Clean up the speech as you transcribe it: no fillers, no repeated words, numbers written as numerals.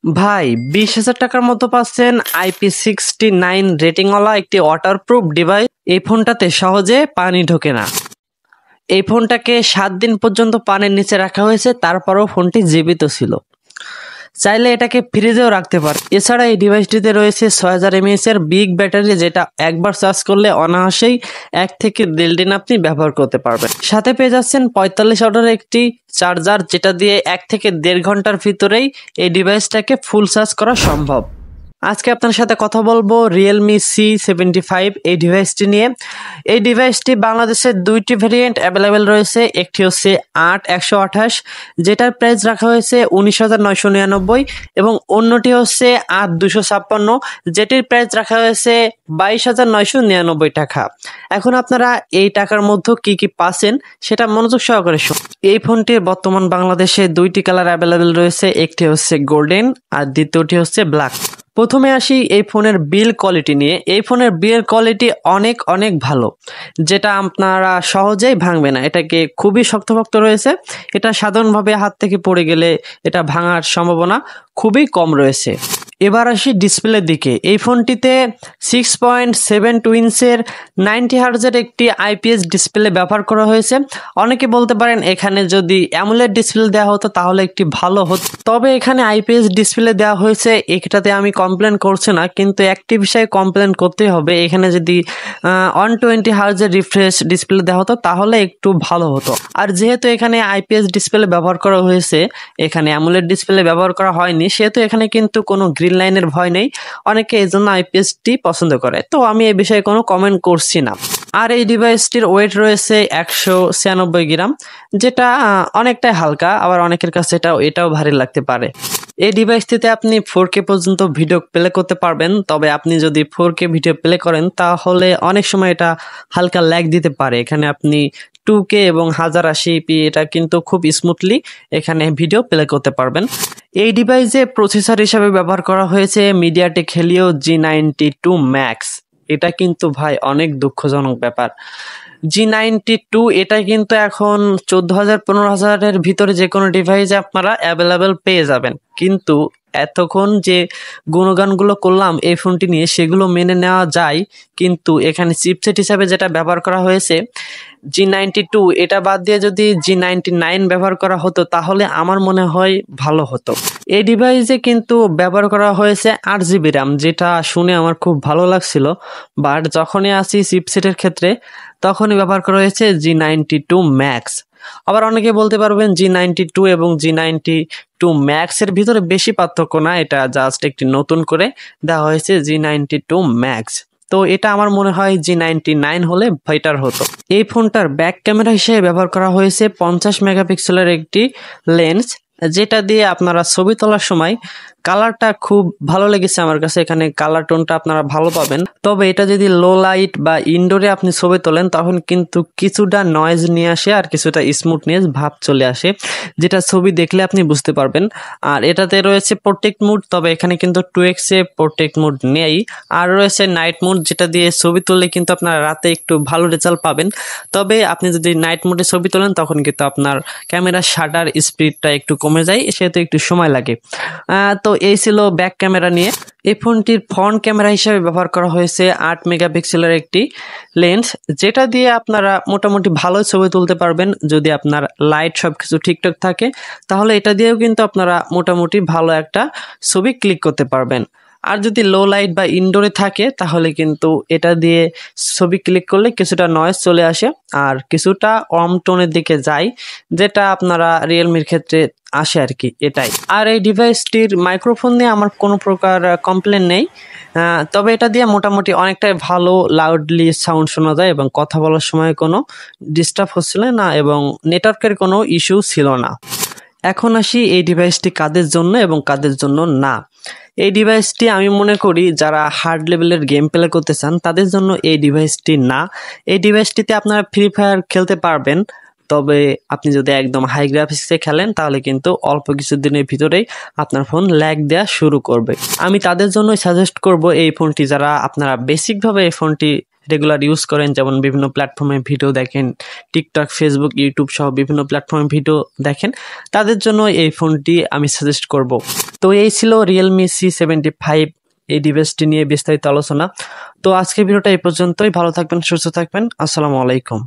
ভাই 20,000 টাকার মতো পাচ্ছেন IP69 রেটিংওয়ালা একটি ওয়াটারপ্রুফ ডিভাইস। এই ফোনটাতে সহজে পানি ঢোকে না। এই ফোনটাকে 7 দিন পর্যন্ত পানির নিচে রাখা হয়েছে, তারপরেও ফোনটি জীবিত ছিল। চাইলে এটাকে ফ্রিজেও রাখতে পারে। এছাড়া এই ডিভাইসটিতে রয়েছে 6000 mAh এর বিগ ব্যাটারি, যেটা একবার চার্জ করলে অনায়াসেই 1 থেকে 1.5 দিন আপনি ব্যবহার করতে পারবেন। সাথে পেয়ে যাচ্ছেন 45 ওয়াটের একটি চার্জার, যেটা দিয়ে 1 থেকে 1.5 ঘন্টার ভিতরেই এই ডিভাইসটাকে ফুল চার্জ করা সম্ভব। আজকে আপনার সাথে কথা বলবো Realme C75 এই ডিভাইসটি নিয়ে। এই ডিভাইসটি বাংলাদেশের দুইটি ভেরিয়েন্ট অ্যাভেলেবেল রয়েছে। একটি হচ্ছে 8/128, যেটার প্রাইস রাখা হয়েছে 19,999, এবং অন্যটি হচ্ছে 8/256, যেটির প্রাইস রাখা হয়েছে 22,999 টাকা। এখন আপনারা এই টাকার মধ্যে কি কি পাচ্ছেন সেটা মনোযোগ সহকারে শুনুন। এই ফোনটির বর্তমান বাংলাদেশে দুইটি কালার অ্যাভেলেবেল রয়েছে। একটি হচ্ছে গোল্ডেন আর দ্বিতীয়টি হচ্ছে ব্ল্যাক। প্রথমে আসি এই ফোনের বিল্ড কোয়ালিটি নিয়ে। এই ফোনের বিল্ড কোয়ালিটি অনেক অনেক ভালো, যেটা আপনারা সহজেই ভাঙবে না। এটাকে খুবই শক্তপোক্ত রয়েছে। এটা সাধারণভাবে হাত থেকে পড়ে গেলে এটা ভাঙার সম্ভাবনা খুবই কম রয়েছে। এবার আসি ডিসপ্লের দিকে। এই ফোনটিতে 6.72 ইঞ্চের 90 হার্জের একটি IPS ডিসপ্লে ব্যবহার করা হয়েছে। অনেকে বলতে পারেন এখানে যদি অ্যামোলেড ডিসপ্লে দেওয়া হতো তাহলে একটি ভালো হতো, তবে এখানে IPS ডিসপ্লে দেওয়া হয়েছে, এটাতে আমি কমপ্লেন করছি না, কিন্তু একটি বিষয়ে কমপ্লেন করতে হবে। এখানে যদি 120 হার্জের রিফ্রেশ ডিসপ্লে দেওয়া হতো তাহলে একটু ভালো হতো। আর যেহেতু এখানে IPS ডিসপ্লে ব্যবহার করা হয়েছে, এখানে অ্যামোলেড ডিসপ্লে ব্যবহার করা হয়নি, সেহেতু এখানে কিন্তু কোনো গ্রিন লাইনের ভয় নেই। অনেকে এই জন্য IPSটি পছন্দ করে, তো আমি এই বিষয়ে কোনো কমেন্ট করছি না। আর এই ডিভাইসটির ওয়েট রয়েছে 196 গ্রাম, যেটা অনেকটাই হালকা, আবার অনেকের কাছে এটাও ভারী লাগতে পারে। এই ডিভাইসটিতে আপনি 4K পর্যন্ত ভিডিও প্লে করতে পারবেন, তবে আপনি যদি 4K ভিডিও প্লে করেন তাহলে অনেক সময় এটা হালকা ল্যাগ দিতে পারে। এখানে আপনি 2K এবং 1080p এটা কিন্তু খুব স্মুথলি এখানে ভিডিও প্লে করতে পারবেন। এই ডিভাইসে প্রসেসর হিসাবে ব্যবহার করা হয়েছে MediaTek Helio G92 Max। এটা কিন্তু ভাই অনেক দুঃখজনক ব্যাপার। G92 এটা কিন্তু এখন 14,000 15,000-এর ভিতরে যে কোনো ডিভাইসে আপনারা অ্যাভেলেবেল পেয়ে যাবেন, কিন্তু এতক্ষণ যে গুণগানগুলো করলাম এই ফোনটি নিয়ে সেগুলো মেনে নেওয়া যায়, কিন্তু এখানে চিপসেট হিসাবে যেটা ব্যবহার করা হয়েছে G92, এটা বাদ দিয়ে যদি G99 ব্যবহার করা হতো তাহলে আমার মনে হয় ভালো হতো। এই ডিভাইসে কিন্তু ব্যবহার করা হয়েছে 8GB RAM, যেটা শুনে আমার খুব ভালো লাগছিল, বাট যখনই আসি চিপসেটের ক্ষেত্রে তখনই ব্যবহার করা হয়েছে G92 Max। আবার অনেকে বলতে পারবেন G92 এবং G92 Max এর ভিতরে বেশি পার্থক্য না, এটা জাস্ট একটি নতুন করে দেওয়া হয়েছে G92 Max। তো এটা আমার মনে হয় G99 হলে বেটার হতো। এই ফোনটার ব্যাক ক্যামেরা হিসেবে ব্যবহার করা হয়েছে 50 মেগাপিক্সেলের একটি লেন্স, যেটা দিয়ে আপনারা ছবি তোলার সময় কালারটা খুব ভালো লেগেছে আমার কাছে। এখানে কালার টোনটা আপনারা ভালো পাবেন, তবে এটা যদি লো লাইট বা ইনডোরে আপনি ছবি তোলেন তখন কিন্তু কিছুটা নয়েজ নিয়ে আসে আর কিছুটা স্মুথনেস ভাব চলে আসে, যেটা ছবি দেখলে আপনি বুঝতে পারবেন। আর এটাতে রয়েছে প্রোটেক্ট মোড, তবে এখানে কিন্তু 2x এ প্রোটেক্ট মোড নেই। আর রয়েছে নাইট মোড, যেটা দিয়ে ছবি তুললে কিন্তু আপনারা রাতে একটু ভালো রেজাল্ট পাবেন, তবে আপনি যদি নাইট মোডে ছবি তোলেন তখন কিন্তু আপনার ক্যামেরার শাটার স্পিডটা একটু কমে যায়, সেহেতু একটু সময় লাগে। তো এই ছিল ব্যাক ক্যামেরা নিয়ে। এই ফোনটির ফ্রন্ট ক্যামেরা হিসেবে ব্যবহার করা হয়েছে 8 মেগাপিক্সেলের একটি লেন্স, যেটা দিয়ে আপনারা মোটামুটি ভালো ছবি তুলতে পারবেন। যদি আপনার লাইট সবকিছু ঠিকঠাক থাকে তাহলে এটা দিয়েও কিন্তু আপনারা মোটামুটি ভালো একটা ছবি ক্লিক করতে পারবেন। আর যদি লো লাইট বা ইনডোরে থাকে তাহলে কিন্তু এটা দিয়ে ছবি ক্লিক করলে কিছুটা নয়েজ চলে আসে আর কিছুটা কম টোনের দিকে যায়, যেটা আপনারা রিয়েলমির ক্ষেত্রে আসে আর কি, এটাই। আর এই ডিভাইসটির মাইক্রোফোন নিয়ে আমার কোনো প্রকার কমপ্লেন নেই, তবে এটা দিয়ে মোটামুটি অনেকটাই ভালো লাউডলি সাউন্ড শোনা যায় এবং কথা বলার সময় কোনো ডিস্টার্ব হচ্ছিল না এবং নেটওয়ার্কের কোনো ইস্যু ছিল না। এখন আসি এই ডিভাইসটি কাদের জন্য এবং কাদের জন্য না। এই ডিভাইসটি আমি মনে করি যারা হার্ড লেভেলের গেম প্লে করতে চান তাদের জন্য এই ডিভাইসটি না। এই ডিভাইসটিতে আপনারা ফ্রি ফায়ার খেলতে পারবেন, তবে আপনি যদি একদম হাই গ্রাফিক্সে খেলেন তাহলে কিন্তু অল্প কিছুদিনের ভিতরেই আপনার ফোন ল্যাগ দেওয়া শুরু করবে। আমি তাদের জন্যই সাজেস্ট করব এই ফোনটি, যারা আপনারা বেসিকভাবে এই ফোনটি রেগুলার ইউজ করেন, যেমন বিভিন্ন প্ল্যাটফর্মে ভিডিও দেখেন, টিকটক, ফেসবুক, ইউটিউব সহ বিভিন্ন প্ল্যাটফর্মে ভিডিও দেখেন, তাদের জন্য এই ফোনটি আমি সাজেস্ট করব। তো এই ছিল রিয়েলমি C75 এই ডিভাইসটি নিয়ে বিস্তারিত আলোচনা। তো আজকের ভিডিওটা এই পর্যন্তই। ভালো থাকবেন, সুস্থ থাকবেন। আসসালামু আলাইকুম।